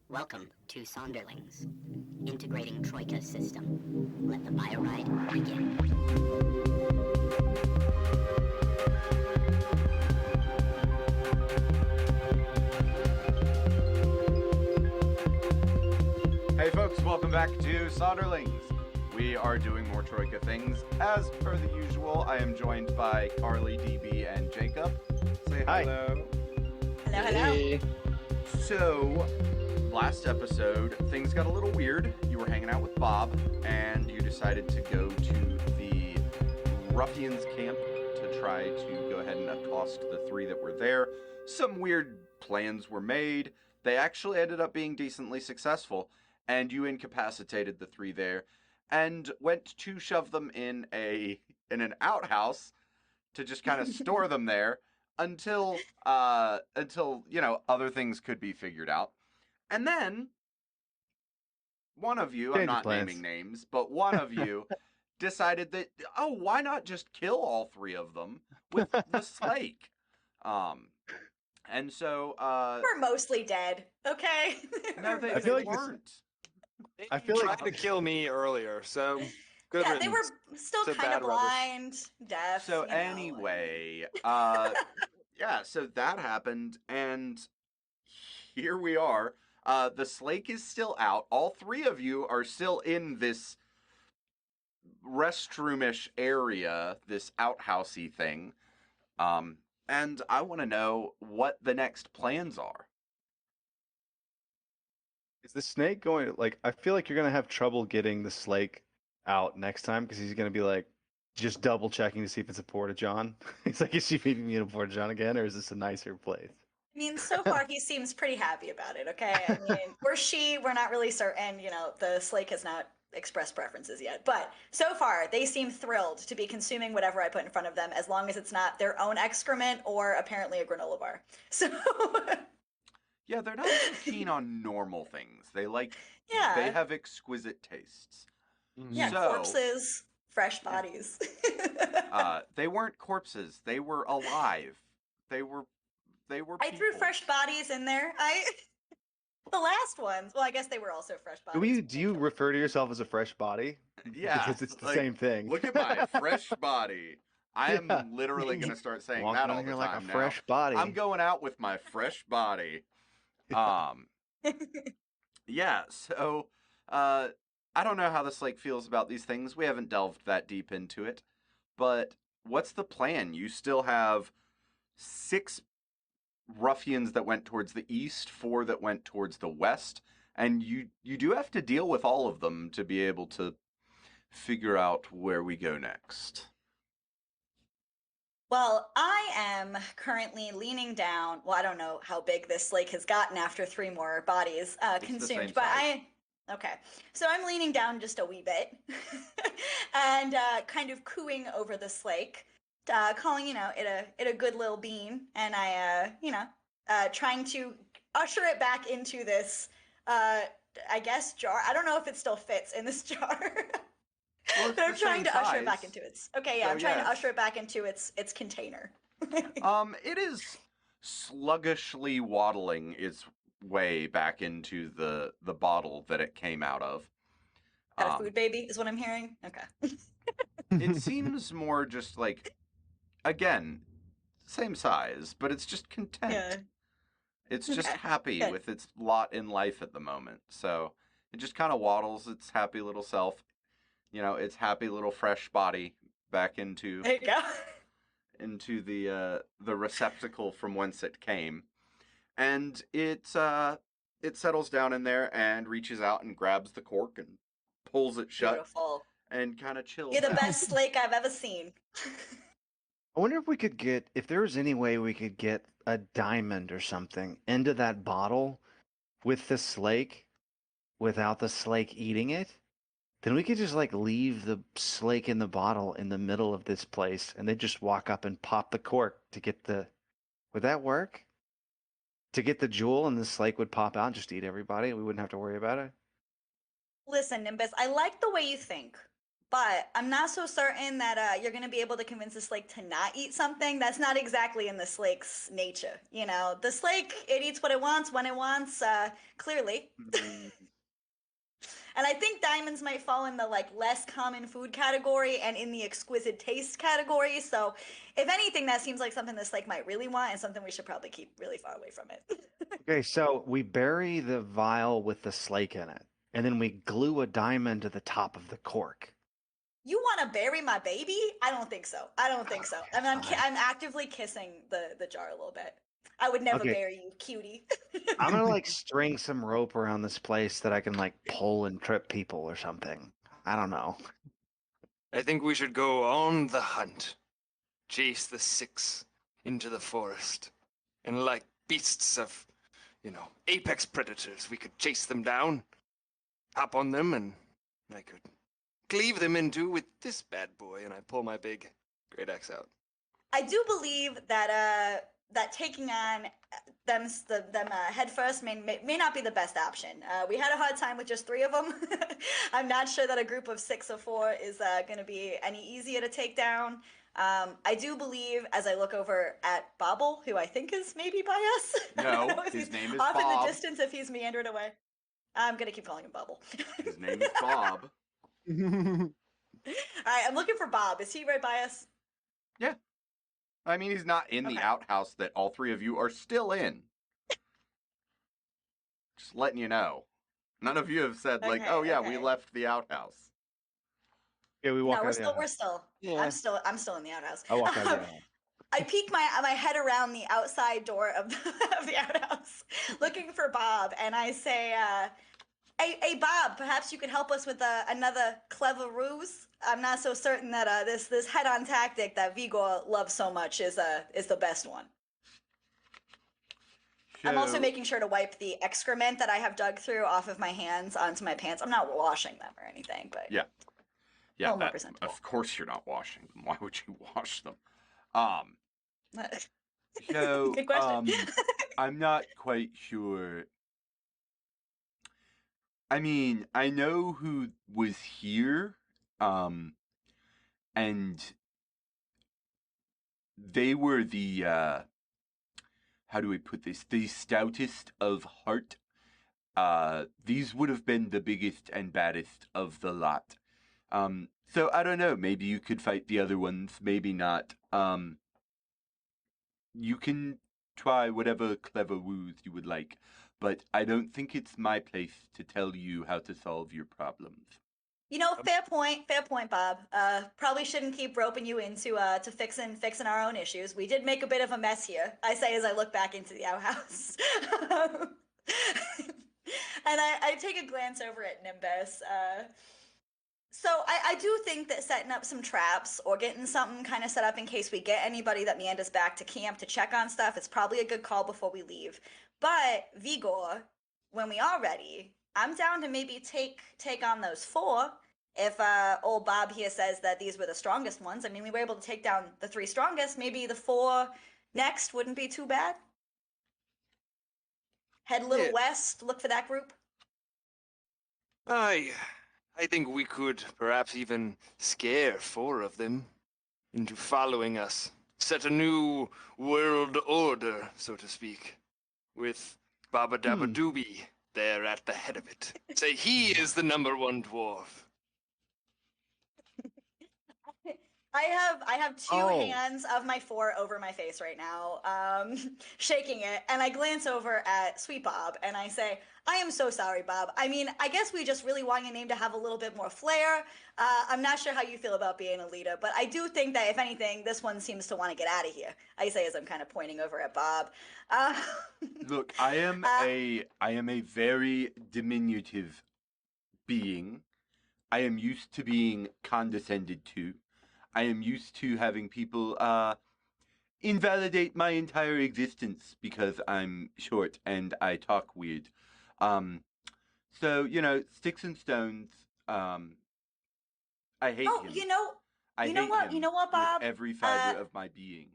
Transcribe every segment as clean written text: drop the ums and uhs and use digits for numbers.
Welcome to Sonderlings, integrating Troika system. Let the bio ride begin. Hey folks, welcome back to Sonderlings. We are doing more Troika things. As per the usual, I am joined by Carly, DB, and Jacob. Say Hi. hello. Hello. So, last episode, things got a little weird. You were hanging out with Bob, and you decided to go to the ruffians camp to try to go ahead and accost the three that were there. Some weird plans were made. They actually ended up being decently successful, and you incapacitated the three there, and went to shove them in an outhouse to just kind of store them there until other things could be figured out. And then one of you, I'm Change of not plans. naming names, but one of you decided that, why not just kill all three of them with the slake? And so We're mostly dead, okay? no, they I feel like this- weren't. I feel You like- tried to kill me earlier, so good Yeah, they riddance. were still to kind of bad rubbish. blind, deaf. So you know, anyway, yeah, so that happened, and here we are. The slake is still out. All three of you are still in this restroomish area, this outhousey thing. And I want to know what the next plans are. Is the snake going I feel like you're going to have trouble getting the slake out next time because he's going to be just double checking to see if it's a porta-john. He's like, is she feeding me in a porta-john again, or is this a nicer place? I mean, so far he seems pretty happy about it, okay? I mean, we're not really certain, the slake has not expressed preferences yet. But so far, they seem thrilled to be consuming whatever I put in front of them, as long as it's not their own excrement or apparently a granola bar. So... Yeah, they're not so keen on normal things. They Yeah. They have exquisite tastes. Yeah, So- corpses, fresh bodies. They weren't corpses. They were alive. They were I threw people. fresh bodies in there. The last ones. Well, I guess they were also fresh bodies. Do you refer to yourself as a fresh body? Yeah. Because it's the like, same thing. Look at my fresh body. I am Yeah. literally going to start saying Walking that on all the here time like a now. fresh body. I'm going out with my fresh body. Yeah, so I don't know how the slake feels about these things. We haven't delved that deep into it. But what's the plan? You still have 6 ruffians that went towards the east, 4 that went towards the west, and you do have to deal with all of them to be able to figure out where we go next. Well, I am currently leaning down. Well, I don't know how big this lake has gotten after 3 more bodies the consumed, same but size. Okay. So I'm leaning down just a wee bit and kind of cooing over this lake, calling, it a good little bean, and trying to usher it back into this, I guess, jar. I don't know if it still fits in this jar. Well, it's But I'm the trying same to usher it back size. into its. Okay, yeah, So, I'm trying to yes. usher it back into its container. It is sluggishly waddling its way back into the bottle that it came out of. Got a food baby, is what I'm hearing. Okay. It seems more just again, same size, but it's just content. Yeah. It's just Okay, happy good. with its lot in life at the moment. So it just kind of waddles its happy little self, its happy little fresh body back into There you go. into the receptacle from whence it came, and it settles down in there and reaches out and grabs the cork and pulls it shut Beautiful. and kind of chills. You're the out. best slake I've ever seen. I wonder if there was any way we could get a diamond or something into that bottle with the slake without the slake eating it. Then we could just leave the slake in the bottle in the middle of this place and then just walk up and pop the cork to get would that work? To get the jewel, and the slake would pop out and just eat everybody and we wouldn't have to worry about it? Listen, Nimbus, I like the way you think, but I'm not so certain that you're going to be able to convince the slake to not eat something. That's not exactly in the slake's nature. You know, the slake, it eats what it wants when it wants, clearly. Mm, And I think diamonds might fall in the like less common food category and in the exquisite taste category. So, if anything, that seems like something this like might really want and something we should probably keep really far away from it. Okay, so we bury the vial with the slake in it, and then we glue a diamond to the top of the cork. You want to bury my baby? I don't think so. I don't think so. Okay, I mean, fine. I'm actively kissing the jar a little bit. I would never Okay, bury you, cutie. I'm gonna like string some rope around this place that I can like pull and trip people or something. I don't know. I think we should go on the hunt. Chase the six into the forest. And like beasts of, apex predators, we could chase them down, hop on them, and I could cleave them in two with this bad boy. And I pull my big great axe out. I do believe that taking on them head first may not be the best option. We had a hard time with just three of them. I'm not sure that a group of six or four is going to be any easier to take down. I do believe, as I look over at Bobble, who I think is maybe by us. I don't No, know if his he's name is off in Bob. the distance if he's meandered away. I'm gonna keep calling him Bobble. His name is Bob. All right, I'm looking for Bob. Is he right by us? Yeah. I mean, he's not in the Okay. outhouse that all three of you are still in. Just letting you know. None of you have said, like, Okay, oh yeah, we okay. left the outhouse. Yeah, we walk No, out of the we're outhouse. still. Yeah. I'm still in the outhouse. I walk out of the outhouse. I peek my head around the outside door of of the outhouse, looking for Bob, and I say, hey Bob, perhaps you could help us with another clever ruse. I'm not so certain that this head-on tactic that Vigor loves so much is the best one. I'm also So, making sure to wipe the excrement that I have dug through off of my hands onto my pants. I'm not washing them or anything, but yeah. a Yeah, little more presentable. of course you're not washing them. Why would you wash them? Um, so, Good question. I'm not quite sure. I mean, I know who was here, and they were the, how do I put this? The stoutest of heart. These would have been the biggest and baddest of the lot. So I don't know, maybe you could fight the other ones, maybe not. You can try whatever clever ruse you would like, but I don't think it's my place to tell you how to solve your problems. You know, fair point, Bob. Probably shouldn't keep roping you into to fixing our own issues. We did make a bit of a mess here. I say as I look back into the outhouse, and I take a glance over at Nimbus. So I do think that setting up some traps or getting something kind of set up in case we get anybody that meanders back to camp to check on stuff, it's probably a good call before we leave. But Vigor, when we are ready, I'm down to maybe take on those four. If old Bob here says that these were the strongest ones, I mean we were able to take down the three strongest. Maybe the four next wouldn't be too bad. Head a little Yeah. west, look for that group. I think we could perhaps even scare four of them into following us. Set a new world order, so to speak, with Baba Dabba Doobie there at the head of it. Say he is the #1 dwarf. I have two Oh. hands of my four over my face right now, shaking it, and I glance over at Sweet Bob and I say, "I am so sorry, Bob. I mean, I guess we just really want your name to have a little bit more flair. I'm not sure how you feel about being a leader, but I do think that if anything, this one seems to want to get out of here." I say as I'm kind of pointing over at Bob. Look, I am a very diminutive being. I am used to being condescended to. I am used to having people invalidate my entire existence because I'm short and I talk weird. So sticks and stones. I hate Oh, him. you know I what? hate You him know what, with Bob? every fiber of my being.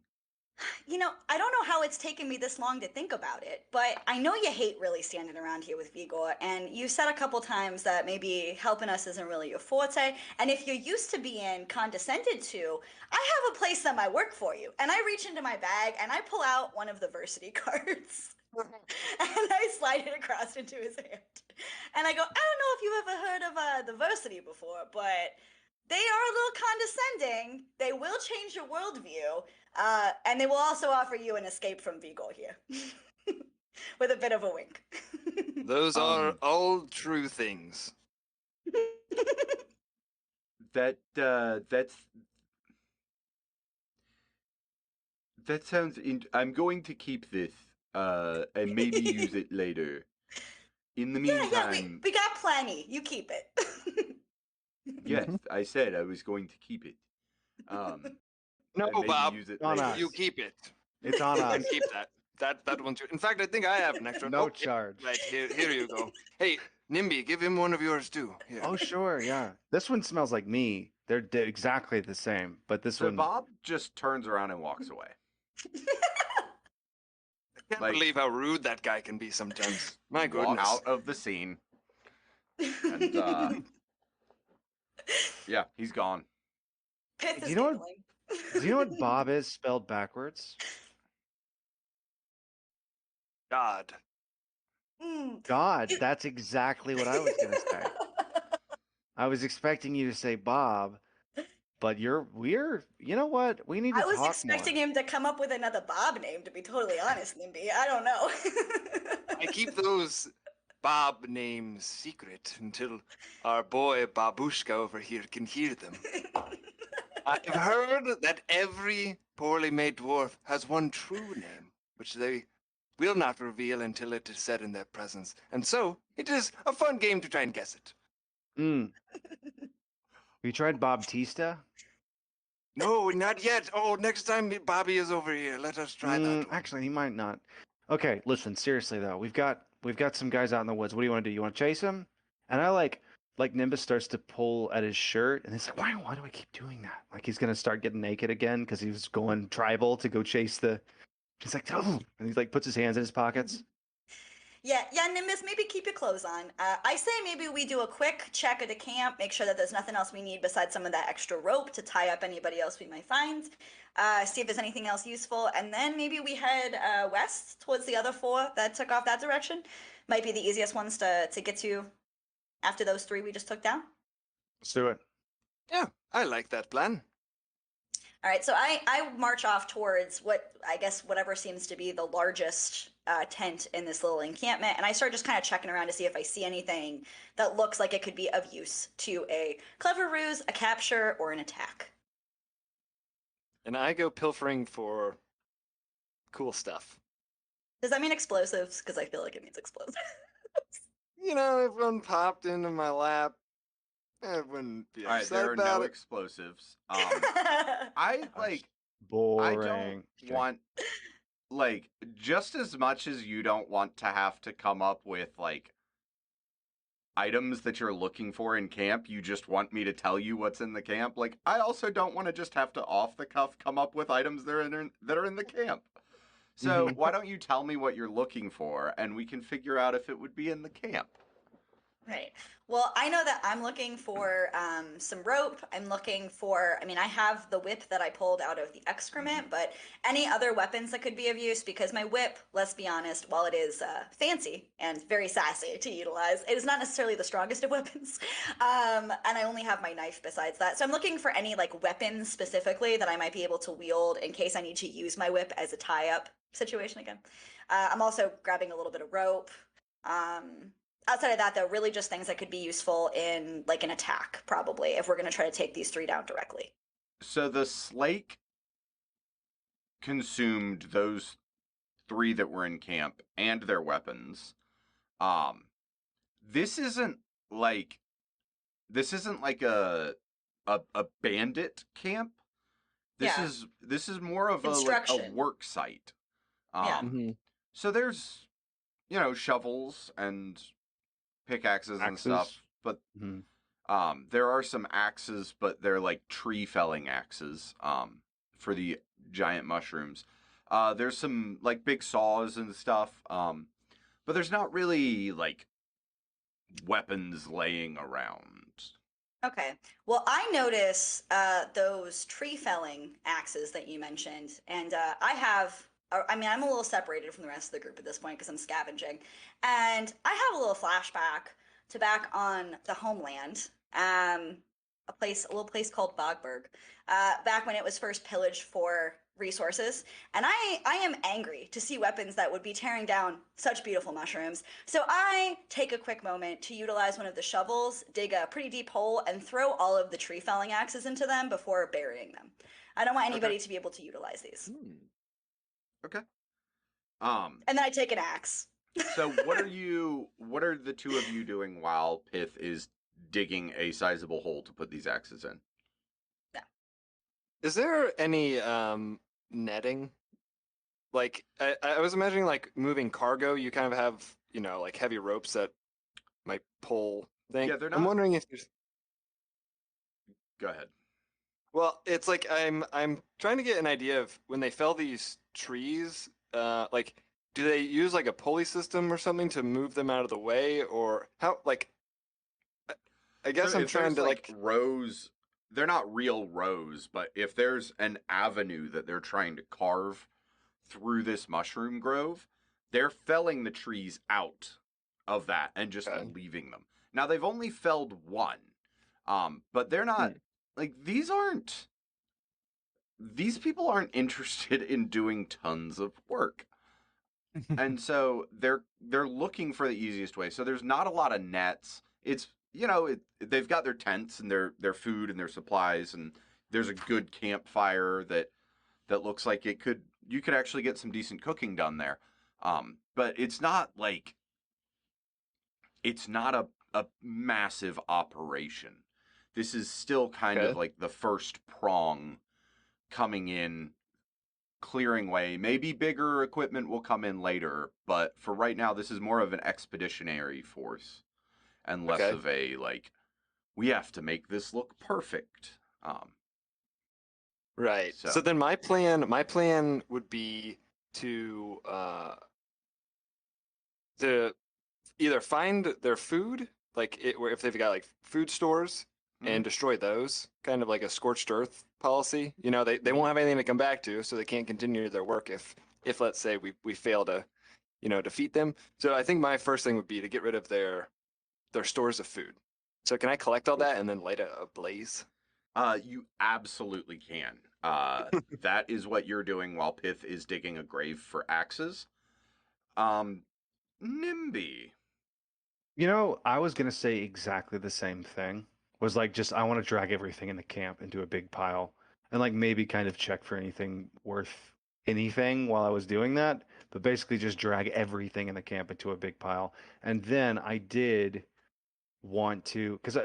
I don't know how it's taken me this long to think about it, but I know you hate really standing around here with Vigor, and you said a couple times that maybe helping us isn't really your forte. And if you're used to being condescended to, I have a place that might work for you. And I reach into my bag and I pull out one of the Versity cards. And I slide it across into his hand. And I go, I don't know if you've ever heard of the Versity before, but they are a little condescending. They will change your worldview. And they will also offer you an escape from Vigo here. With a bit of a wink. Those are all true things. That sounds. I'm going to keep this, and maybe use it later. In the meantime, we got plenty. You keep it. yes, I said I was going to keep it. No, and maybe Bob, use it on later. us. you keep it. It's on You us. can keep that. That one's your... In fact, I think I have an extra. No Oh, charge. Right, here you go. Hey, Nimby, give him one of yours too. Here. Oh, sure, yeah. This one smells like me. They're exactly the same, but this So one. Bob just turns around and walks away. I can't like- believe how rude that guy can be sometimes. My Walk goodness. out of the scene. And yeah, he's gone. Pith Do is you know what- giggling. Do you know what Bob is spelled backwards? God. God. That's exactly what I was gonna say. I was expecting you to say Bob, but we're. You know what? We need to I was talk expecting more. him to come up with another Bob name, to be totally honest, Nimby. I don't know. I keep those Bob names secret until our boy Babushka over here can hear them. I've heard that every poorly made dwarf has one true name, which they will not reveal until it is said in their presence. And so, it is a fun game to try and guess it. Mm. You tried Bobtista? No, not yet. Oh, next time Bobby is over here, let us try that one. Actually, he might not. Okay, listen, seriously though, we've got some guys out in the woods. What do you want to do? You want to chase them? And I like Nimbus starts to pull at his shirt, and it's like, why do I keep doing that? Like he's gonna start getting naked again because he was going tribal to go chase the. He's like, oh, and he like puts his hands in his pockets. Yeah, Nimbus, maybe keep your clothes on. I say maybe we do a quick check of the camp, make sure that there's nothing else we need besides some of that extra rope to tie up anybody else we might find. See if there's anything else useful, and then maybe we head west towards the other four that took off that direction. Might be the easiest ones to get to after those three we just took down. Let's do it. Yeah, I like that plan. All right, so I march off towards whatever seems to be the largest tent in this little encampment, and I start just kind of checking around to see if I see anything that looks like it could be of use to a clever ruse, a capture, or an attack. And I go pilfering for cool stuff. Does that mean explosives? Because I feel like it means explosives. You know, if one popped into my lap, I wouldn't be All right, upset there are about no it. explosives. I like. I Boring. don't want like just as much as you don't want to have to come up with like items that you're looking for in camp. You just want me to tell you what's in the camp. Like I also don't want to just have to off the cuff come up with items that are in the camp. So why don't you tell me what you're looking for, and we can figure out if it would be in the camp. Right. Well, I know that I'm looking for some rope. I'm looking for, I have the whip that I pulled out of the excrement, but any other weapons that could be of use, because my whip, let's be honest, while it is fancy and very sassy to utilize, it is not necessarily the strongest of weapons. And I only have my knife besides that. So I'm looking for any like weapons specifically that I might be able to wield in case I need to use my whip as a tie-up situation again. I'm also grabbing a little bit of rope. Outside of that, though, really just things that could be useful in like an attack, probably, if we're going to try to take these three down directly. So the Slake consumed those three that were in camp and their weapons. This isn't like a bandit camp. This is more of a work site. Yeah. So there's shovels and pickaxes and stuff, but there are some axes, but they're like tree felling axes for the giant mushrooms. There's some like big saws and stuff. But there's not really like weapons laying around. Okay. Well, I notice those tree felling axes that you mentioned, and I have. I mean, I'm a little separated from the rest of the group at this point because I'm scavenging, and I have a little flashback to back on the homeland, a little place called Bogberg, back when it was first pillaged for resources, and I am angry to see weapons that would be tearing down such beautiful mushrooms. So I take a quick moment to utilize one of the shovels, dig a pretty deep hole, and throw all of the tree felling axes into them before burying them. I don't want anybody to be able to utilize these. Okay. And then I take an axe. So what are the two of you doing while Pith is digging a sizable hole to put these axes in? Is there any netting? Like I was imagining like moving cargo, you kind of have, like heavy ropes that might pull things. Yeah, they're I'm not- wondering if there's Go ahead. Well, it's like I'm trying to get an idea of when they fell these trees, like do they use like a pulley system or something to move them out of the way, or how like I guess So I'm if trying there's, to like rows. They're not real rows, but if there's an avenue that they're trying to carve through this mushroom grove, they're felling the trees out of that and just Okay. leaving them. Now they've only felled one, but they're not like these people aren't interested in doing tons of work. And so they're looking for the easiest way. So there's not a lot of nets. It's they've got their tents and their food and their supplies, and there's a good campfire that looks like you could actually get some decent cooking done there. But it's not a massive operation. This is still kind of Okay. like the first prong coming in, clearing way. Maybe bigger equipment will come in later, but for right now, this is more of an expeditionary force and less Okay. of a we have to make this look perfect. Right. So- So then my plan would be to either find their food, where if they've got like food stores, and destroy those, kind of like a scorched earth policy. They won't have anything to come back to, so they can't continue their work if let's say we fail to, defeat them. So I think my first thing would be to get rid of their stores of food. So can I collect all that and then light a blaze? You absolutely can. That is what you're doing while Pith is digging a grave for axes. Nimby. I was gonna say exactly the same thing. Was like just I want to drag everything in the camp into a big pile and like maybe kind of check for anything worth anything while I was doing that, but basically just drag everything in the camp into a big pile. And then I did want to, because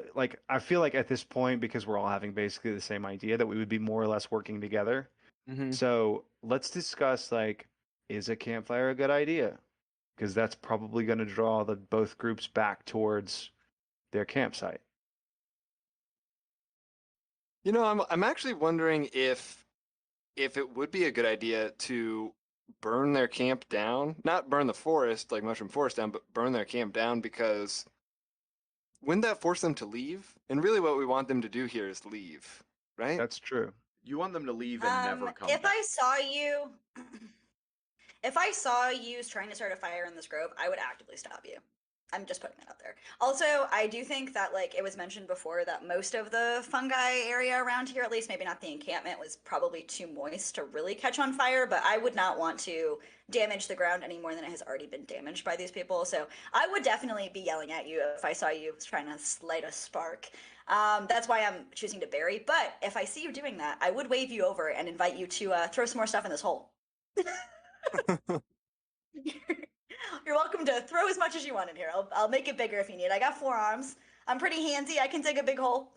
I feel like at this point, because we're all having basically the same idea, that we would be more or less working together. Mm-hmm. So let's discuss is a campfire a good idea? Because that's probably going to draw both groups back towards their campsite. I'm actually wondering if it would be a good idea to burn their camp down, not burn the forest, like Mushroom Forest down, but burn their camp down, because wouldn't that force them to leave? And really what we want them to do here is leave, right? That's true. You want them to leave and never come If back. if I saw you trying to start a fire in this grove, I would actively stop you. I'm just putting that out there. Also, I do think that it was mentioned before that most of the fungi area around here, at least maybe not the encampment, was probably too moist to really catch on fire, but I would not want to damage the ground any more than it has already been damaged by these people. So I would definitely be yelling at you if I saw you trying to light a spark. That's why I'm choosing to bury. But if I see you doing that, I would wave you over and invite you to throw some more stuff in this hole. You're welcome to throw as much as you want in here. I'll make it bigger if you need. I got 4 arms. I'm pretty handsy. I can dig a big hole.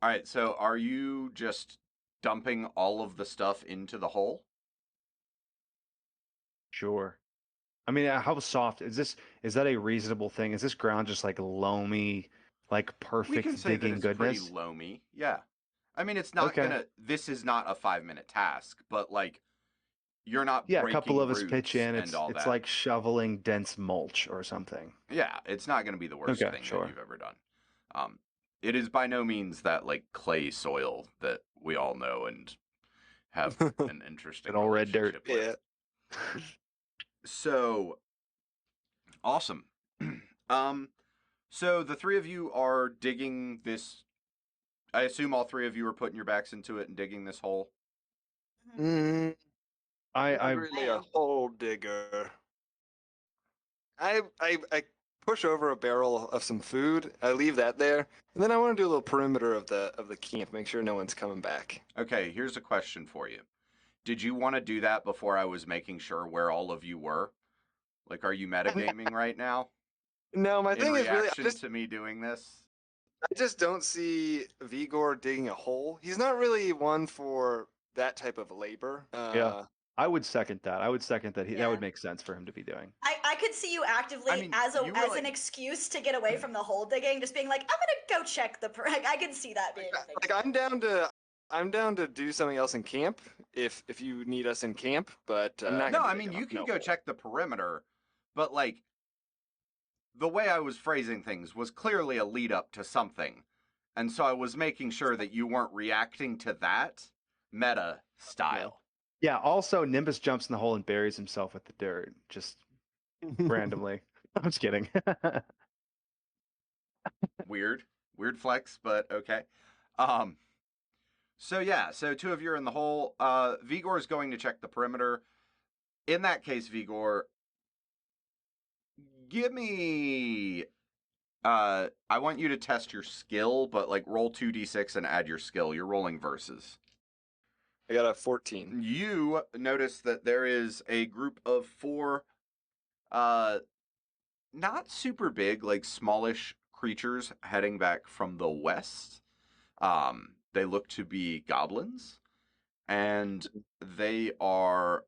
All right, so are you just dumping all of the stuff into the hole? Sure. I mean, how soft is this? Is that a reasonable thing? Is this ground just loamy, We perfect can say that digging it's goodness? pretty loamy. Yeah. I mean, it's not Okay. this is not a 5-minute task, but you're not Yeah, a breaking couple of us roots pitch in. and It's all it's that. like shoveling dense mulch or something. Yeah, it's not going to be the worst Okay, thing sure. that you've ever done. It is by no means that like clay soil that we all know and have an interesting An old red dirt. relationship with. So awesome. So the three of you are digging this. I assume all three of you are putting your backs into it and digging this hole. Mm, I not really I a am. hole digger. I push over a barrel of some food. I leave that there, and then I want to do a little perimeter of the camp, make sure no one's coming back. Okay, here's a question for you. Did you want to do that before I was making sure where all of you were? Like, are you metagaming right now? No, my In thing is really, reaction to me doing this? I just don't see Vigor digging a hole. He's not really one for that type of labor. Yeah. I would second that. I would second that. That Yeah. would make sense for him to be doing. I could see you actively I mean, as you were as like- an excuse to get away from the hole digging, just being like, I'm gonna go check the. I can see that being a thing. Like I'm down to do something else in camp if you need us in camp, but I'm not No, gonna I dig mean, a you can no go hole. check the perimeter, but like, the way I was phrasing things was clearly a lead up to something. And so I was making sure that you weren't reacting to that meta style. Yeah. Also, Nimbus jumps in the hole and buries himself with the dirt, just randomly. I'm just kidding. Weird flex, but okay. So yeah, so two of you are in the hole. Vigor is going to check the perimeter. In that case, Vigor, give me. I want you to test your skill, but like roll 2d6 and add your skill. You're rolling versus. I got a 14. You notice that there is a group of 4, not super big, like smallish creatures heading back from the west. They look to be goblins, and they're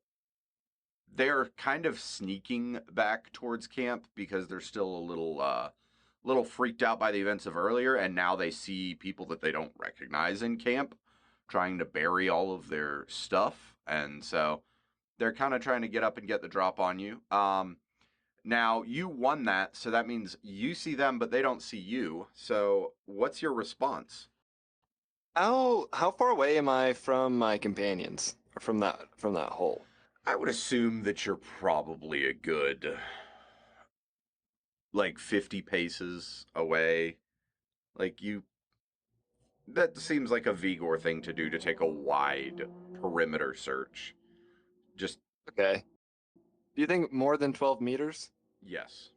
kind of sneaking back towards camp because they're still a little freaked out by the events of earlier, and now they see people that they don't recognize in camp trying to bury all of their stuff, and so they're kind of trying to get up and get the drop on you. Now you won that, so that means you see them, but they don't see you. So what's your response? How far away am I from my companions or from that hole? I would assume that you're probably a good, like 50 paces away. Like that seems like a Vigor thing to do, to take a wide perimeter search. Just, Okay. Do you think more than 12 meters? yes.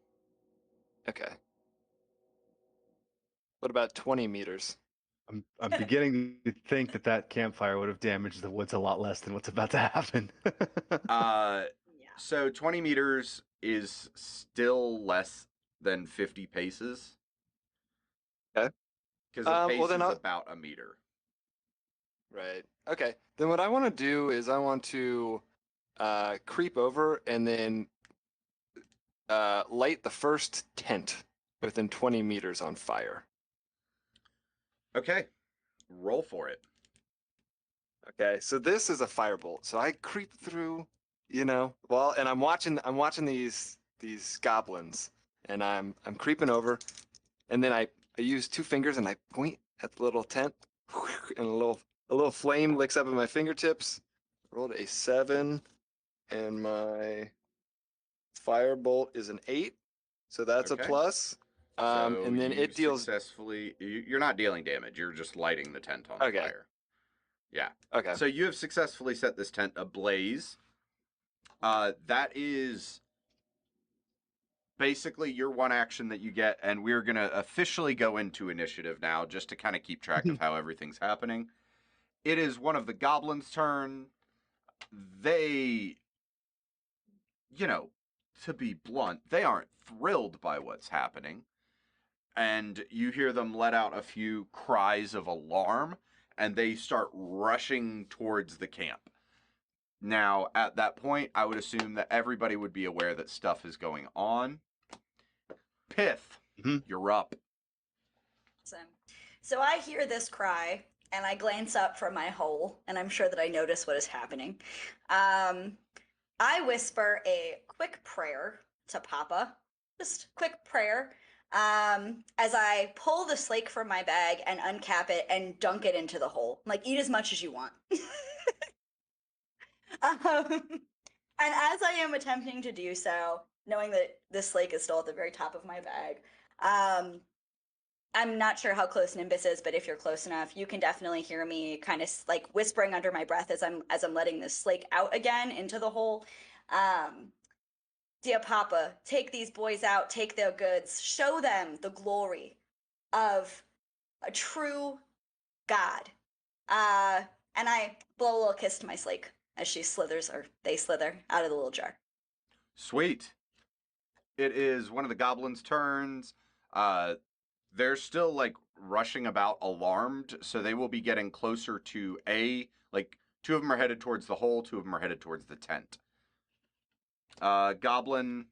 Okay. What about 20 meters? I'm beginning to think that campfire would have damaged the woods a lot less than what's about to happen. Uh, Yeah. so 20 meters is still less than 50 paces. Okay. Because a pace well, then is I'll- about a meter. Right. Okay. Then what I want to do is I want to creep over and then light the first tent within 20 meters on fire. Okay. Roll for it. Okay. So this is a firebolt. So I creep through, well, and I'm watching these goblins, and I'm creeping over, and then I use 2 fingers and I point at the little tent, and a little flame licks up at my fingertips. Rolled a 7, and my firebolt is an 8, so that's Okay. a plus. So And then you it deals. successfully. You're not dealing damage. You're just lighting the tent on Okay. fire. Yeah. Okay. So you have successfully set this tent ablaze. That is basically your one action that you get, and we're gonna officially go into initiative now, just to kind of keep track of how everything's happening. It is one of the goblins' turn. They, to be blunt, they aren't thrilled by what's happening. And you hear them let out a few cries of alarm, and they start rushing towards the camp. Now, at that point, I would assume that everybody would be aware that stuff is going on. Pith, Mhm. you're up. So I hear this cry, and I glance up from my hole, and I'm sure that I notice what is happening. I whisper a quick prayer to Papa, just quick prayer, as I pull the slake from my bag and uncap it and dunk it into the hole. Like, eat as much as you want. And as I am attempting to do so, knowing that this slake is still at the very top of my bag, I'm not sure how close Nimbus is, but if you're close enough, you can definitely hear me kind of like whispering under my breath as I'm letting this slake out again into the hole. Dear Papa, take these boys out, take their goods, show them the glory of a true God. And I blow a little kiss to my slake as she slithers, or they slither, out of the little jar. Sweet. It is one of the goblins' turns. They're still like rushing about alarmed, so they will be getting closer to like two of them are headed towards the hole, two of them are headed towards the tent. Goblin,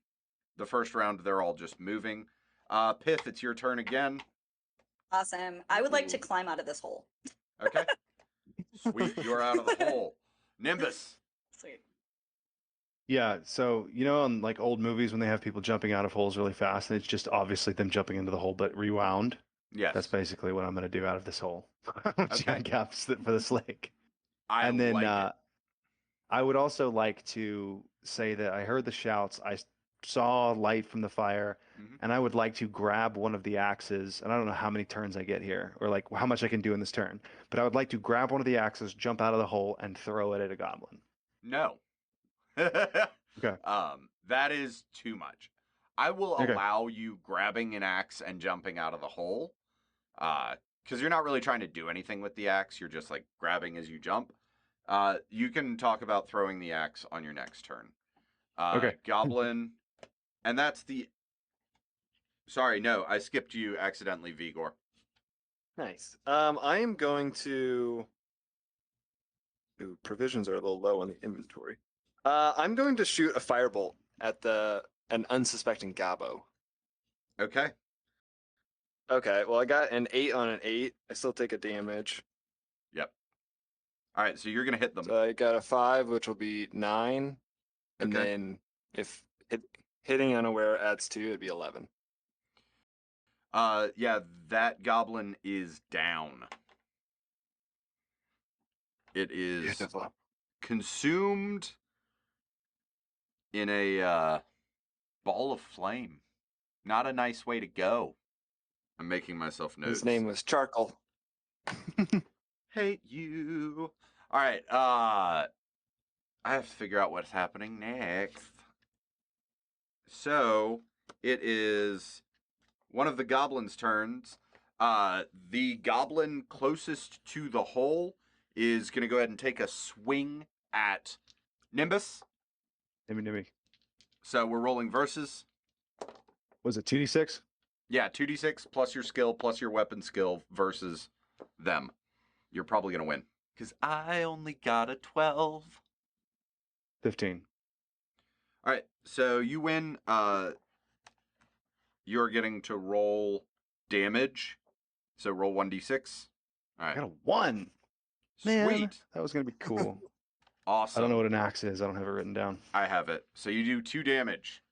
the first round, they're all just moving. Pith, it's your turn again. Awesome. I would like to climb out of this hole. Okay. Sweet, you're out of the hole. Nimbus. Sweet. Yeah, so in like old movies when they have people jumping out of holes really fast, and it's just obviously them jumping into the hole, but rewound. Yes. That's basically what I'm going to do out of this hole. Okay. Gaps for this lake. I like it. I would also like to say that I heard the shouts. I saw light from the fire, and I would like to grab one of the axes. And I don't know how many turns I get here, or like how much I can do in this turn. But I would like to grab one of the axes, jump out of the hole, and throw it at a goblin. No. Okay. That is too much. I will allow you grabbing an axe and jumping out of the hole. Because you're not really trying to do anything with the axe. You're just like grabbing as you jump. You can talk about throwing the axe on your next turn. Okay. Goblin. And that's the... Sorry, no, I skipped you accidentally, Vigor. Nice. I am going to... Ooh, provisions are a little low on the inventory. I'm going to shoot a firebolt at an unsuspecting Gabo. Okay. Okay, well, I got an 8 on an 8. I still take a damage. Yep. All right, so you're going to hit them. So I got a 5, which will be 9. And Okay. then if hitting unaware adds 2, it'd be 11. Yeah, that goblin is down. It is Beautiful. consumed in a ball of flame. Not a nice way to go. I'm making myself notes. His name was Charcoal. Hate you. All right. I have to figure out what's happening next. So it is one of the goblins' turns. The goblin closest to the hole is going to go ahead and take a swing at Nimbus. Nimby. So we're rolling versus. Was it 2d6? Yeah, 2d6 plus your skill plus your weapon skill versus them. You're probably going to win. Because I only got a 12. 15. All right, so you win. You're getting to roll damage. So roll 1d6. All I right. got a 1. Man, Sweet. that was going to be cool. Awesome. I don't know what an axe is. I don't have it written down. I have it. So you do 2 damage.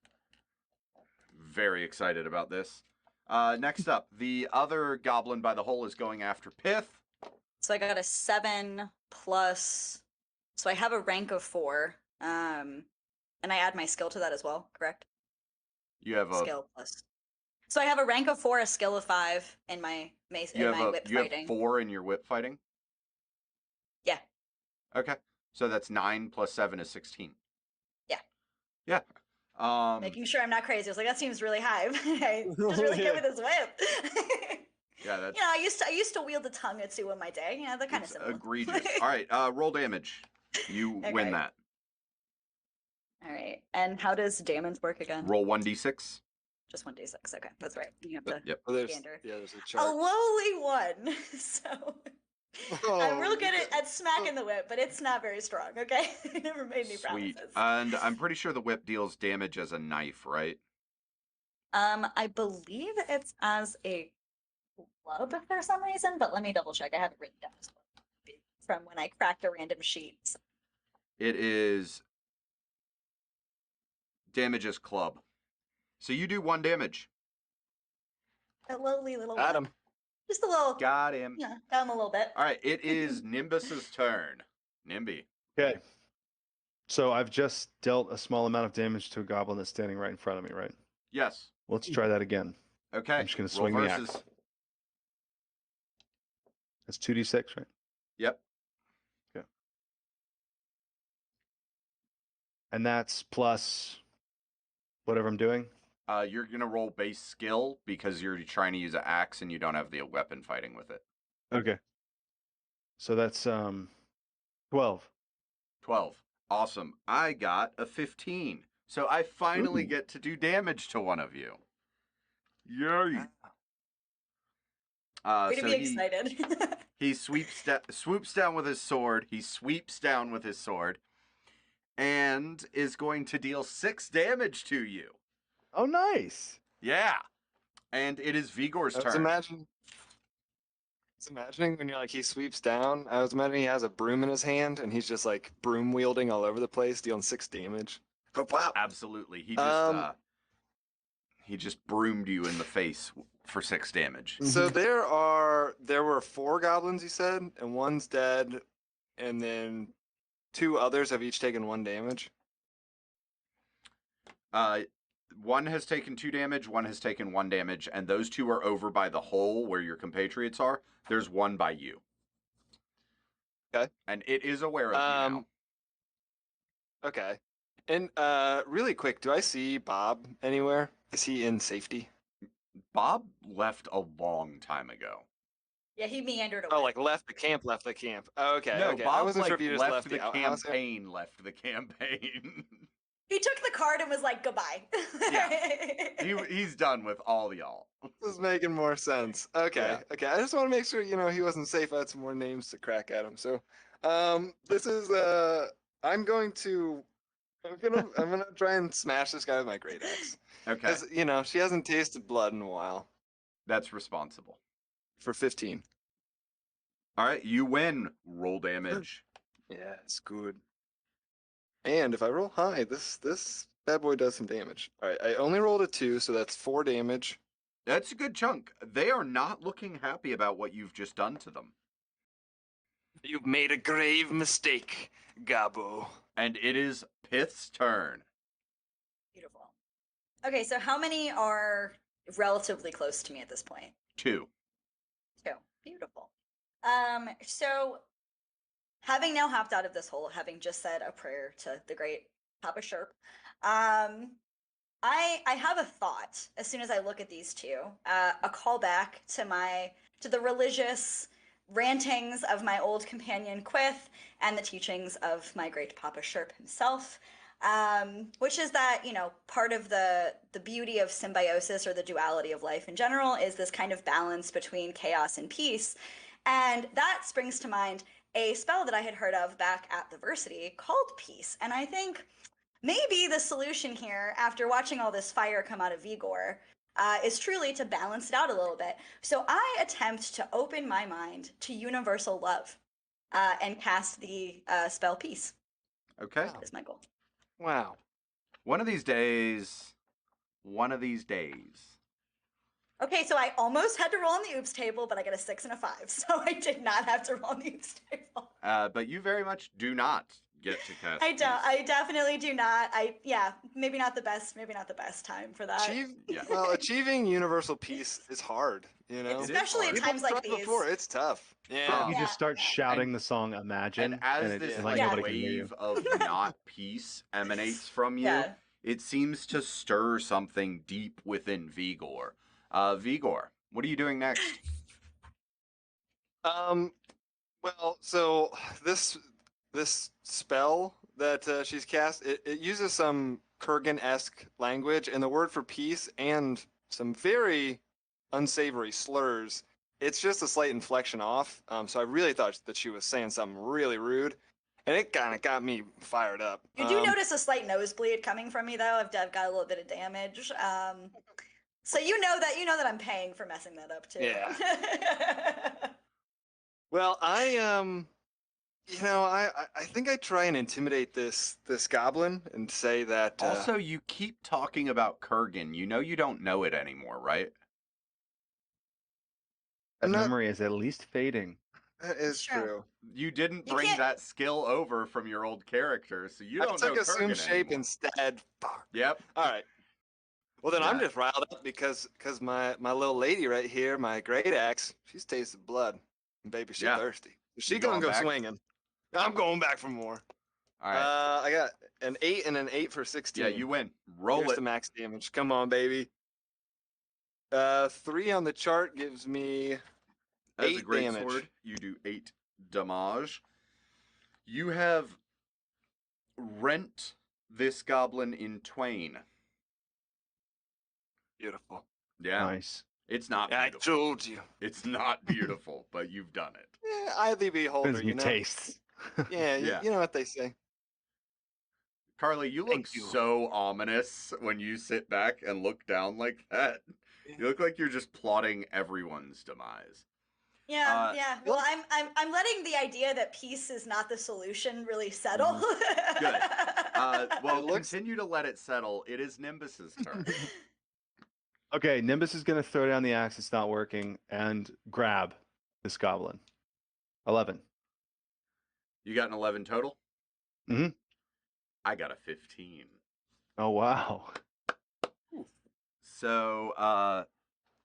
Very excited about this. Next up, the other goblin by the hole is going after Pith. So I got a 7 plus. So I have a rank of 4. And I add my skill to that as well, correct? You have a Skill plus. So I have a rank of 4, a skill of 5 in my mace you in have my a whip you fighting. have 4 in your whip fighting. Yeah. Okay, so that's 9 plus 7 is 16. Yeah. Yeah. Making sure I'm not crazy. I was like, that seems really high. I'm just really good with his whip. Yeah, that's I used to wield a tongue or two in my day. They're kind of it's similar. egregious. All right, roll damage. You win Okay. that. All right. And how does damage work again? Roll 1d6. Just 1d6. Okay, that's right. You have to Yep. Well, there's gander. a A chart. lowly 1. So I'm real Oh, good at smacking the whip, but it's not very strong. Okay, I never made any Sweet. promises. And I'm pretty sure the whip deals damage as a knife, right? I believe it's as a club for some reason, but let me double check. I have it written down as well. from when I cracked a random sheet. So It is damages club. So you do 1 damage. a lowly little Got one. him. Just a little, Got him. yeah, got him a little bit. All right, it is Nimbus's turn. Nimby. Okay. So I've just dealt a small amount of damage to a goblin that's standing right in front of me, right? Yes. Let's try that again. Okay. I'm just gonna Roll swing the versus. axe. That's 2d6, right? Yep. And that's plus whatever I'm doing. You're gonna roll base skill because you're trying to use an axe and you don't have the weapon fighting with it. Okay. So that's 12. 12. Awesome. I got a 15. So I finally Ooh. get to do damage to one of you. Yay. Way to So be excited. he swoops down with his sword. He sweeps down with his sword and is going to deal 6 damage to you. Oh, nice. Yeah. And it is Vigor's I was turn. imagining when you're like he sweeps down. I was imagining he has a broom in his hand and he's just like broom wielding all over the place, dealing 6 damage. But wow. Absolutely. He just broomed you in the face for 6 damage. So there were 4 goblins you said, and one's dead, and then 2 others have each taken 1 damage. One has taken 2 damage, one has taken 1 damage, and those 2 are over by the hole where your compatriots are. There's 1 by you. Okay. And it is aware of you now. Okay. And really quick, do I see Bob anywhere? Is he in safety? Bob left a long time ago. Yeah, he meandered away. Oh, like left the camp. Oh, okay. No, okay. Bob I wasn't sure if you just left left the out- I was gonna- campaign. Left the campaign. He took the card and was like, goodbye. Yeah. He's done with all y'all. This is making more sense. Okay. Yeah. Okay. I just want to make sure he wasn't safe. I had some more names to crack at him. So, this is I'm gonna try and smash this guy with my great axe. Okay, Because she hasn't tasted blood in a while. that's responsible. For 15. All right, you win. Roll damage. Yeah, it's good. And if I roll high, this bad boy does some damage. All right, I only rolled a 2, so that's 4 damage. That's a good chunk. They are not looking happy about what you've just done to them. You've made a grave mistake, Gabo. And it is Pith's turn. Beautiful. Okay, so how many are relatively close to me at this point? 2. 2. Beautiful. So having now hopped out of this hole, having just said a prayer to the great Papa Sherp, I have a thought as soon as I look at these 2, a callback to the religious rantings of my old companion Quith and the teachings of my great Papa Sherp himself, which is that, part of the beauty of symbiosis or the duality of life in general is this kind of balance between chaos and peace. And that springs to mind a spell that I had heard of back at the Versity called Peace. And I think maybe the solution here, after watching all this fire come out of Vigor, is truly to balance it out a little bit. So I attempt to open my mind to universal love and cast the spell Peace. Okay. That is my goal. Wow. One of these days. Okay, so I almost had to roll on the oops table, but I got a 6 and a 5, so I did not have to roll on the oops table. But you very much do not get to cast. I don't. I definitely do not. Maybe not the best time for that. Achieving universal peace is hard, Especially at hard. times like Tried these. before, it's tough. Yeah. You just start shouting the song Imagine, And as and this it's like like nobody can hear you. wave of not peace emanates from you, Yeah. it seems to stir something deep within Vigor. Vigor, what are you doing next? Well, so this spell that she's cast, it uses some Kurgan-esque language, and the word for peace and some very unsavory slurs. It's just a slight inflection off. So I really thought that she was saying something really rude, and it kind of got me fired up. You do notice a slight nosebleed coming from me, though. I've got a little bit of damage. So you know that I'm paying for messing that up too. Yeah. Well, You know, I think I try and intimidate this goblin and say that. Also, you keep talking about Kurgan. You know you don't know it anymore, right? That I'm not. memory is at least fading. That is It's true. true. You didn't You bring can't- that skill over from your old character, so you I don't took know assumed Kurgan shape anymore. instead. Fuck. Yep. All right. Well, then I'm Yeah. just riled up because my little lady right here, my great axe, she's tasted blood. And baby, she Yeah. thirsty. She You gonna going go back? swinging. I'm going back for more. All right. I got an 8 and an 8 for 16. Yeah, you win. Roll Here's it. the max damage. Come on, baby. 3 on the chart gives me As a 8 great damage. sword, you do 8 damage. You have rent this goblin in twain. Beautiful. Yeah. Nice. It's not I beautiful. told you. It's not beautiful, but you've done it. Yeah, I the beholder, Depends on you your know. tastes. Yeah, Yeah. You know what they say. Carly, you look Thank you. so ominous when you sit back and look down like that. You look like you're just plotting everyone's demise. Yeah, Uh, yeah. Well, I'm letting the idea that peace is not the solution really settle. Good. Well, It looks- continue to let it settle. It is Nimbus's turn. Okay, Nimbus is going to throw down the axe. It's not working, and grab this goblin. 11. You got an 11 total? Mhm. I got a 15. Oh wow. So,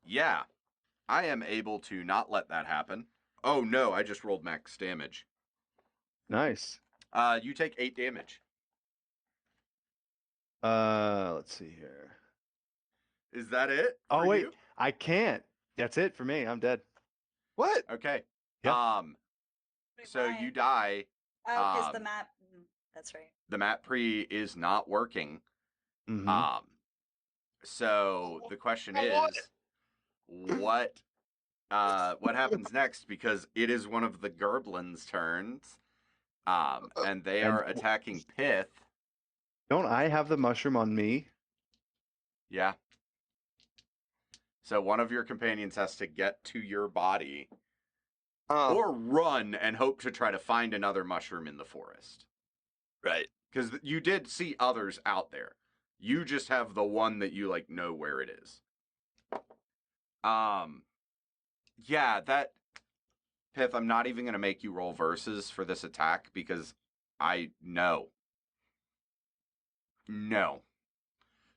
yeah, I am able to not let that happen. Oh no, I just rolled max damage. Nice. You take 8 damage. Let's see here. Is that it? Oh for wait, you? I can't. That's it for me. I'm dead. What? Okay. Yeah. So you die. Oh, because the um, map. That's right. The map pre is not working. Mhm. So the question What? is, what happens next? Because it is one of the Gerblins' turns, and they And are attacking Pith. Don't I have the mushroom on me? Yeah. So one of your companions has to get to your body Oh, or run and hope to try to find another mushroom in the forest. right. Because you did see others out there. You just have the one that you like know where it is. Yeah, that Pith, I'm not even gonna make you roll verses for this attack because I know. No.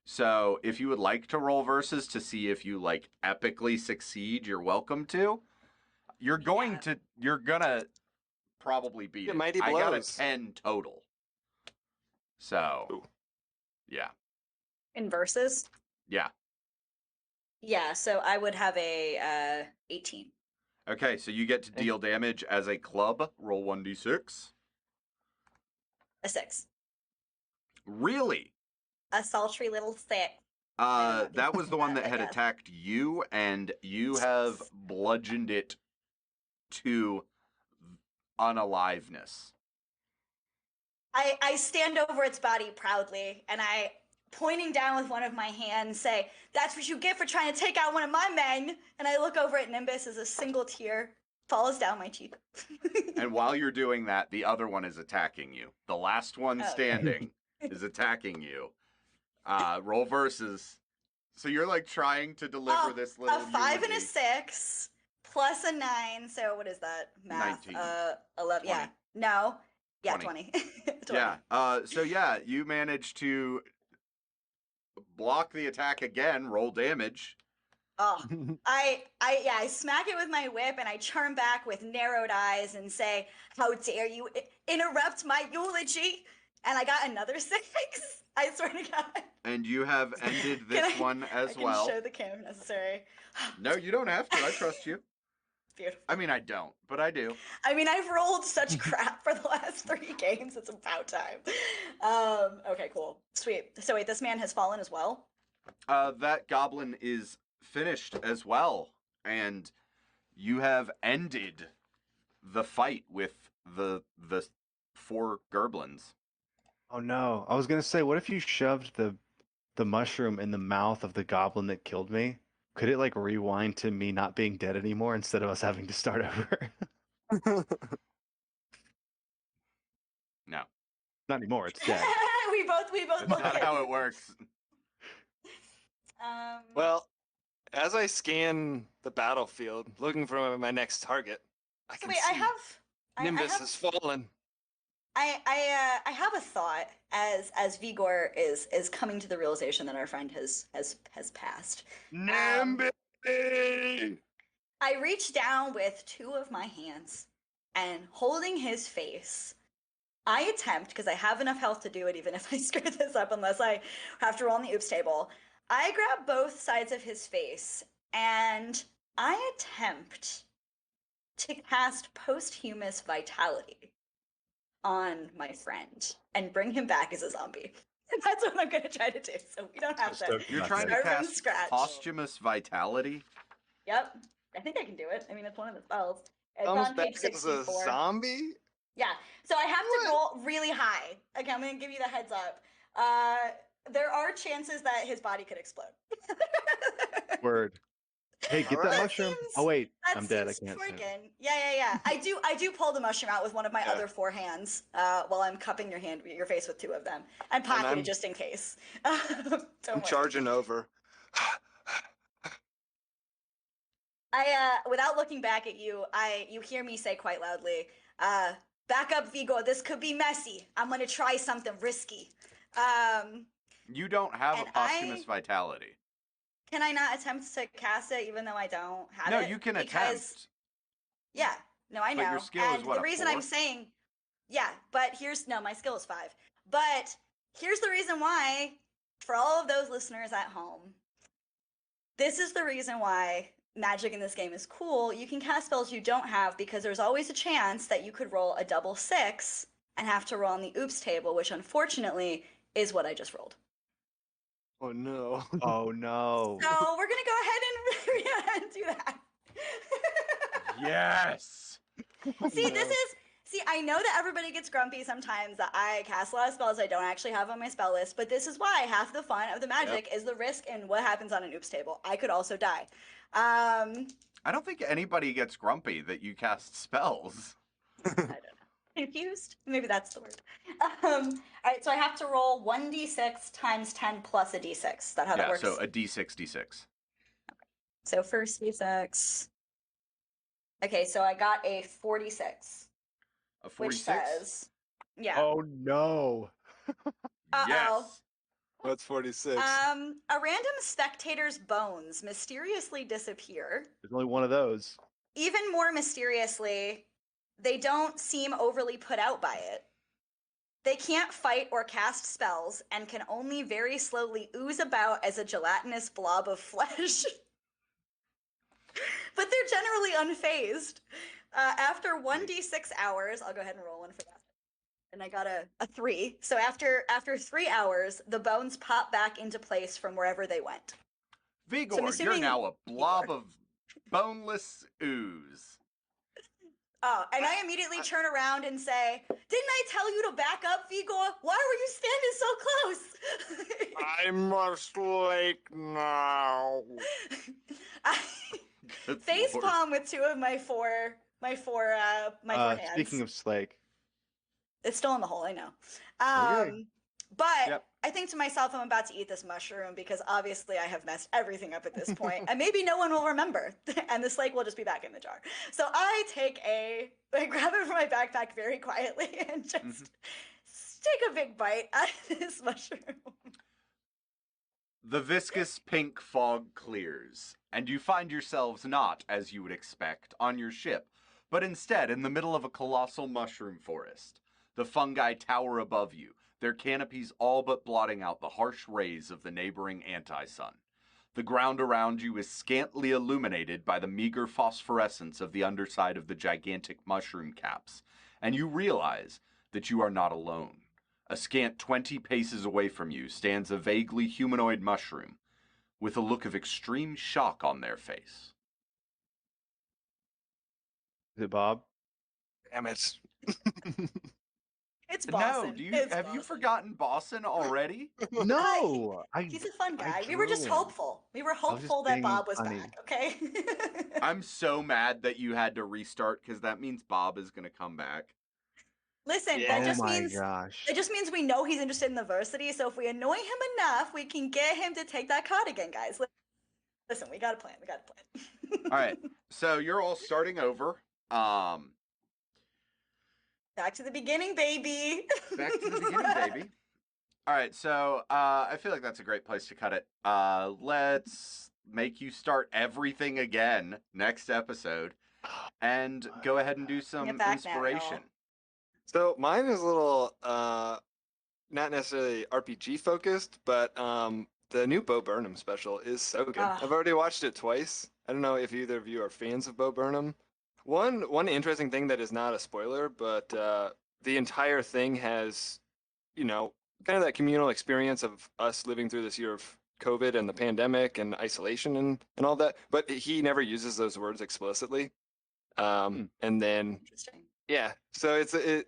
So if you would like to roll verses to see if you like epically succeed, you're welcome to. You're gonna probably beat Get it. mighty I got a blows. 10 total. So Ooh. yeah. In verses. Yeah. Yeah, so I would have a 18. Okay, so you get to deal damage as a club. Roll 1d6. A 6. Really? A sultry little 6. know. That was the one that I had guess. attacked you, and you have bludgeoned it to unaliveness. I stand over its body proudly, and I, pointing down with one of my hands, say, "That's what you get for trying to take out one of my men." And I look over at Nimbus as a single tear falls down my cheek. And while you're doing that, the other one is attacking you. The last one Okay. standing is attacking you. Roll versus. So you're like trying to deliver this little a 5 and a eulogy. 6 plus a 9. So what is that? Math. 19. 11. Yeah. 20. No. Yeah, 20. 20. 20. Yeah. So yeah, you manage to block the attack again. Roll damage. Oh, I smack it with my whip and I turn back with narrowed eyes and say, "How dare you interrupt my eulogy?" And I got another 6. I swear to God. And you have ended Can this I- one as I can well. show the cam if necessary. No, you don't have to. I trust you. Beautiful. I mean, I don't, but I do. I mean, I've rolled such crap for the last 3 games. It's about time. Okay, cool, sweet. So wait, this man has fallen as well. That goblin is finished as well, and you have ended the fight with the 4 gerblins. Oh no. I was gonna say, what if you shoved the mushroom in the mouth of the goblin that killed me? Could it like rewind to me not being dead anymore instead of us having to start over? Not anymore. It's dead. we both That's look not at how you. it works. Well, as I scan the battlefield, looking for my next target, I so can wait, see I Nimbus have has fallen. I have a thought as Vigor is coming to the realization that our friend has passed. Nimbus! I reach down with two of my hands and holding his face, I attempt, because I have enough health to do it even if I screw this up unless I have to roll on the oops table. I grab both sides of his face and I attempt to cast posthumous vitality on my friend and bring him back as a zombie. That's what I'm gonna try to do, so we don't have to You're trying to start from cast scratch. posthumous vitality? Yep, I think I can do it. I mean, it's one of the spells. It's Comes on back page as a 64. zombie? Yeah, so I have to roll really high. Okay, I'm gonna give you the heads up. There are chances that his body could explode. Word. Hey, get that Alright. mushroom. seems- Oh wait, That I'm dead. I seems can't see. friggin'. Yeah. I do pull the mushroom out with one of my Yeah. other four hands, while I'm cupping your face with two of them, and pocket I'm- it just in case. Don't I'm worry. charging over. Without looking back at you, you hear me say quite loudly, "Back up, Vigo. This could be messy. I'm gonna try something risky." You don't have And a posthumous vitality. Can I not attempt to cast it even though I don't have No, it? you can Because- attempt. Yeah, no, I know. But your skill is and what, the a reason 4? I'm saying, yeah, but my skill is 5. But here's the reason why, for all of those listeners at home, this is the reason why magic in this game is cool. You can cast spells you don't have because there's always a chance that you could roll a double 6 and have to roll on the oops table, which unfortunately is what I just rolled. Oh no. Oh no. So we're gonna go ahead and do that. Yes! See, I know that everybody gets grumpy sometimes that I cast a lot of spells I don't actually have on my spell list, but this is why half the fun of the magic is the risk and what happens on an oops table. I could also die. I don't think anybody gets grumpy that you cast spells. I don't know. Confused? Maybe that's the word. All right, so I have to roll 1d6 times 10 plus a d6. Is that how that Yeah, works? so a d6. So first d6. Okay, so I got a 46. A Which 46? says, yeah. Oh no. Uh-oh. Yes! What's 46? A random spectator's bones mysteriously disappear. There's only one of those. Even more mysteriously, they don't seem overly put out by it. They can't fight or cast spells and can only very slowly ooze about as a gelatinous blob of flesh. But they're generally unfazed. After 1d6 hours, I'll go ahead and roll one for that. And I got a 3. So after 3 hours, the bones pop back into place from wherever they went. Vigor, I'm you're assuming now a blob Vigor. of boneless ooze. Oh, and I immediately turn around and say, "Didn't I tell you to back up, Vigor? Why were you standing so close?" I must lake now. I Good face lord. palm with two of my four hands. Speaking of Slake, It's still in the hole, I know. Okay. But Yep. I think to myself, I'm about to eat this mushroom because obviously I have messed everything up at this point, and maybe no one will remember, and the slake will just be back in the jar. So I grab it from my backpack very quietly and just take a big bite out of this mushroom. The viscous pink fog clears, and you find yourselves not, as you would expect, on your ship, but instead in the middle of a colossal mushroom forest. The fungi tower above you, their canopies all but blotting out the harsh rays of the neighboring anti-sun. The ground around you is scantily illuminated by the meager phosphorescence of the underside of the gigantic mushroom caps, and you realize that you are not alone. A scant 20 paces away from you stands a vaguely humanoid mushroom, with a look of extreme shock on their face. is it Bob? Damn it. It's Boston. No, have you forgotten Boston already? No, He's a fun guy. I We were just drew him. hopeful. We were was just hopeful that being Bob was funny. back, okay? I'm so mad that you had to restart because that means Bob is going to come back. Listen, Yeah. that just Oh my means gosh. it just means we know he's interested in the varsity. So if we annoy him enough, we can get him to take that card again, guys. Listen, we got a plan. We got a plan. All right. So you're all starting over. Back to the beginning, baby. Back to the beginning, baby. All right. So I feel like that's a great place to cut it. Let's make you start everything again next episode, and go ahead and do some Get back now, inspiration. y'all. So mine is a little not necessarily RPG focused, but the new Bo Burnham special is so good. Ah. I've already watched it twice. I don't know if either of you are fans of Bo Burnham. One interesting thing that is not a spoiler, but the entire thing has, kind of that communal experience of us living through this year of COVID and the pandemic and isolation and all that. But he never uses those words explicitly. And then Interesting. yeah, so it's a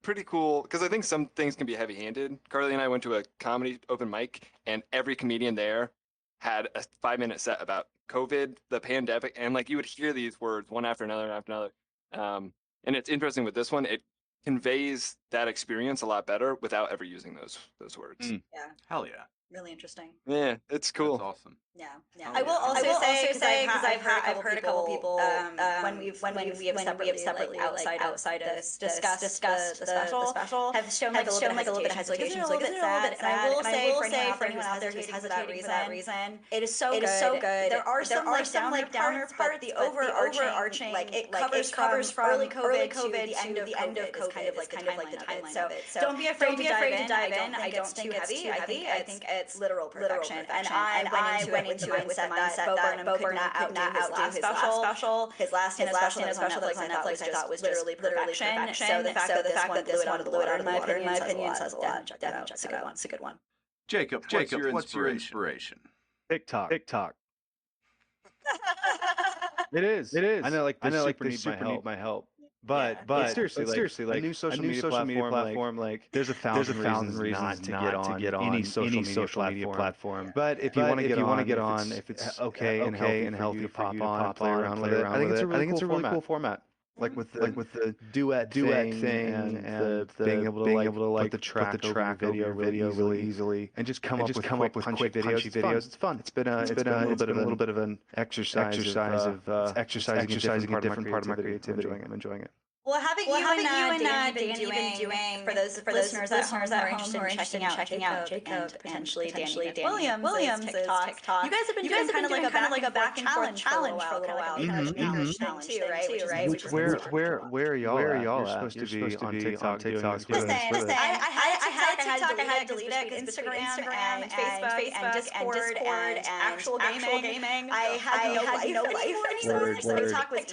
pretty cool, because I think some things can be heavy-handed. Carly and I went to a comedy open mic, and every comedian there had a 5-minute set about COVID, the pandemic, and like you would hear these words one after another and after another. And it's interesting with this one; it conveys that experience a lot better without ever using those words. Yeah, Hell yeah. really interesting. Yeah, it's cool. That's awesome. Yeah, yeah. Oh, I will yeah. also say because I've heard a couple people, people when we have separately outside of this discussed the special have shown like a little bit of hesitation. Isn't it a little bit sad? And I will say for anyone out there who's hesitating for that reason, it is so good. There are some like downer parts, the overarching like it covers from early COVID to the end of COVID. Kind of like the timeline of it. So don't be afraid to dive in. I don't think it's too heavy. I think it's literal perfection. And I went into it with the mindset that Bo Burnham could not outdo his last special. His last special that was on Netflix I thought was literally perfection. So the fact that this one blew it out of the water, in my opinion, says a lot. Check that out. It's a good one. Jacob, what's your inspiration? TikTok. It is. I know, like, they super need my help. But seriously, like, a new social media platform, like, there's a thousand reasons not to get on any social media platform. But if you want to get on, if it's okay and healthy to pop on, play around with it, I think it's a really cool format. Like with the duet thing and the being able to put the track video really easily and just come up with quick punchy videos. It's fun. It's been a little bit of an exercise of exercising a different part of my creativity. I'm enjoying it. Well, having you and Danny been doing for those listeners at home who are interested in checking out Jacob, potentially Danny Williams' TikTok. You guys have been doing kind of like a back and forth challenge for a little while. Challenge too, right? Where are y'all at? You're supposed to be on TikTok. Listen. I had TikTok. I deleted it. Instagram and Facebook and Discord and actual gaming. I had no life anymore. TikTok was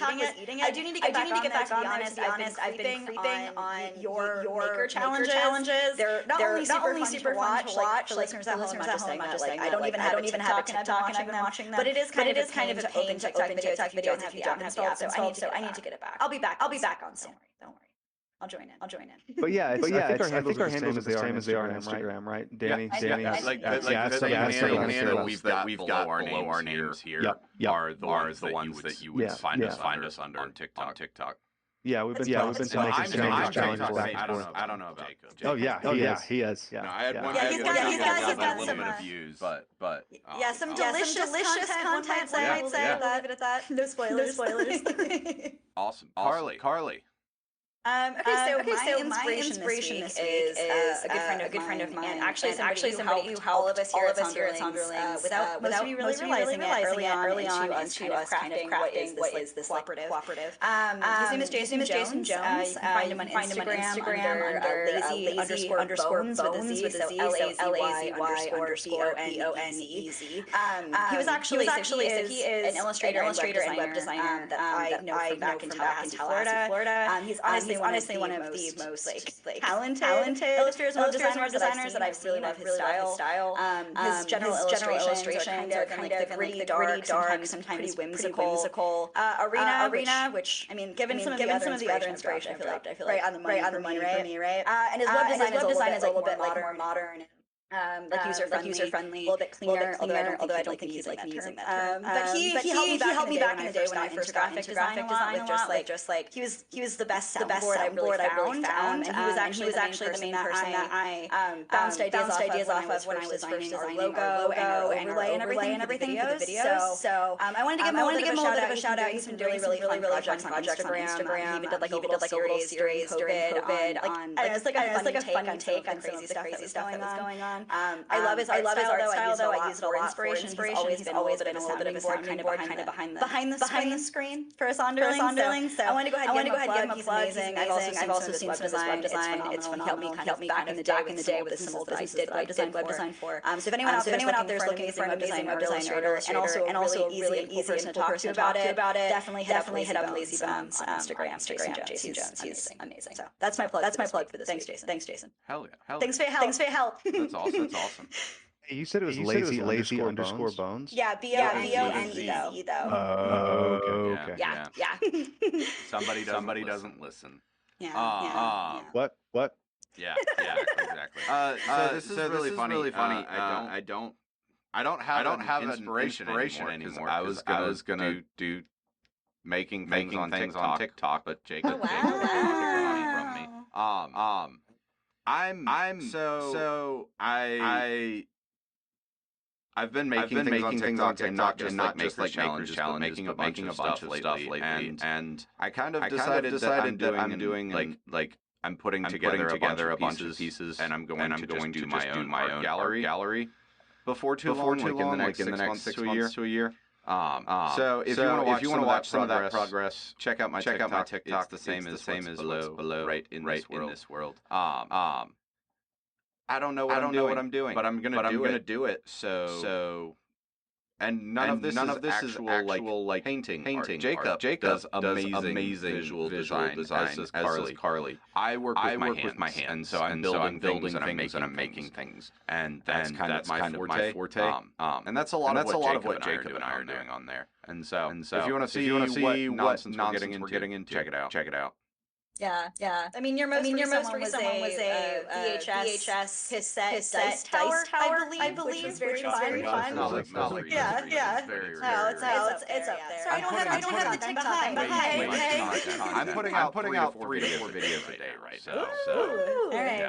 eating it. I do need to get back on there. To be honest, I've been creeping on your maker challenges. They're not only super fun to watch for listeners at home. I'm not just saying that. I don't even have a TikTok and I've been watching them. But it is kind of a pain to open TikTok videos if you don't have the app installed. So I need to get it back. I'll be back on. Don't worry. I'll join in. But yeah, I think our handles are the same as they are on Instagram, right? Danny, like the handles that we've got below our names here are the ones that you would find us under on TikTok. Yeah, we've been making some challenges back and forth. I don't know about Jacob. Oh yeah, he is. No, I had one. He's got a little bit of views, but some delicious content. I might say. I'll leave it at that. No spoilers. Awesome. Carly. So my inspiration this week is a good friend of mine, and actually somebody who helped all of us here at Sonderlings without most of you really realizing it early on into us kind of crafting what is this cooperative. His name is Jason Jones. You can find him on Instagram under lazy_bones with a Z, so LAZY_BONEZ. He was actually he is an illustrator and web designer that I know from back in Tallahassee, Florida. He's honestly one of the most like talented illustrators and designers that I really love his style. His general illustrations are kind of the gritty, dark, sometimes pretty whimsical arena, which I mean, given some of the other inspiration I feel like right on the money for me, right? And his web design is a little bit like more modern. user friendly, a little bit cleaner. Although I don't think he's like using that term. But he helped me back in the day when I first got into graphic design a lot. With just like he was the best soundboard I really found, and he was actually the main person that I bounced ideas off of when I was first designing our logo and our overlay and everything for the videos. So I wanted to give him a little bit of a shout out. He's been doing some really fun projects on Instagram. He even did like a little series during COVID on it's like a funny take on some of the crazy stuff that was going on. I love his art style though. I use it a lot for inspiration. He's always been a little bit of a sounding board kind of behind the screen for a Sonderling. So I want to go ahead and give him a plug. He's amazing. I've also seen some of his web design. It's phenomenal. He helped me back in the day with some of the businesses that I did web design for. So if anyone out there is looking for an amazing web designer and also a really easy and cool person to talk to about it, definitely hit up Lazy Bones on Instagram. Jason Jones. He's amazing. So that's my plug for this. Thanks, Jason. Hell yeah. Thanks for your help. That's awesome. Hey, you said it was lazy underscore bones? Yeah, B-O-N-E though. Oh, okay. Yeah. Somebody doesn't listen. Yeah. What? Yeah, exactly. So this is really funny. I don't have an inspiration anymore. I was gonna do making things on TikTok, but Jacob took money from me. I've been making things on TikTok, not just like challenges, but making a bunch of stuff lately. And I kind of decided that I'm doing like I'm putting together a bunch of pieces, and I'm going to do my own gallery before too long, like in the next 6 months to a year. So if you want to watch some of that progress, check out my TikTok. It's the same as below, right in this world. I don't know what I'm doing, but I'm gonna do it. So and none of this is actual like painting. Jacob does amazing visual design as does Carly. I work with my hands, and so I'm building things and I'm making things, and that's kind of my forte. And that's a lot of what Jacob and I are doing on there. And so if you want to see what nonsense we're getting into, check it out. Yeah. I mean, your most recent one was a VHS cassette dice tower, I believe, which was very fun. Yeah. It's up there. Sorry, I don't have the TikTok. I'm putting out 3 to 4 videos a day, right? So. All right.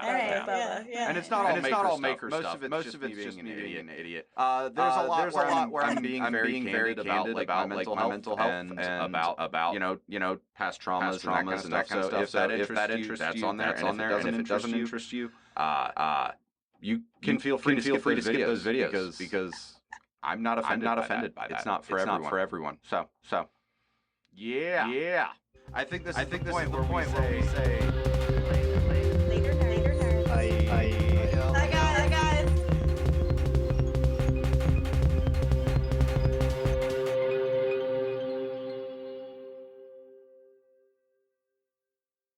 Yeah. And it's not all maker stuff. Most of it's just me being an idiot. There's a lot where I'm being very candid about my mental health and about you know past traumas and that kind of stuff. If that interests you, that's on there. And if it doesn't interest you, you can feel free to skip those videos because I'm not offended by that. It's not for everyone. So yeah. I think this is the point where we say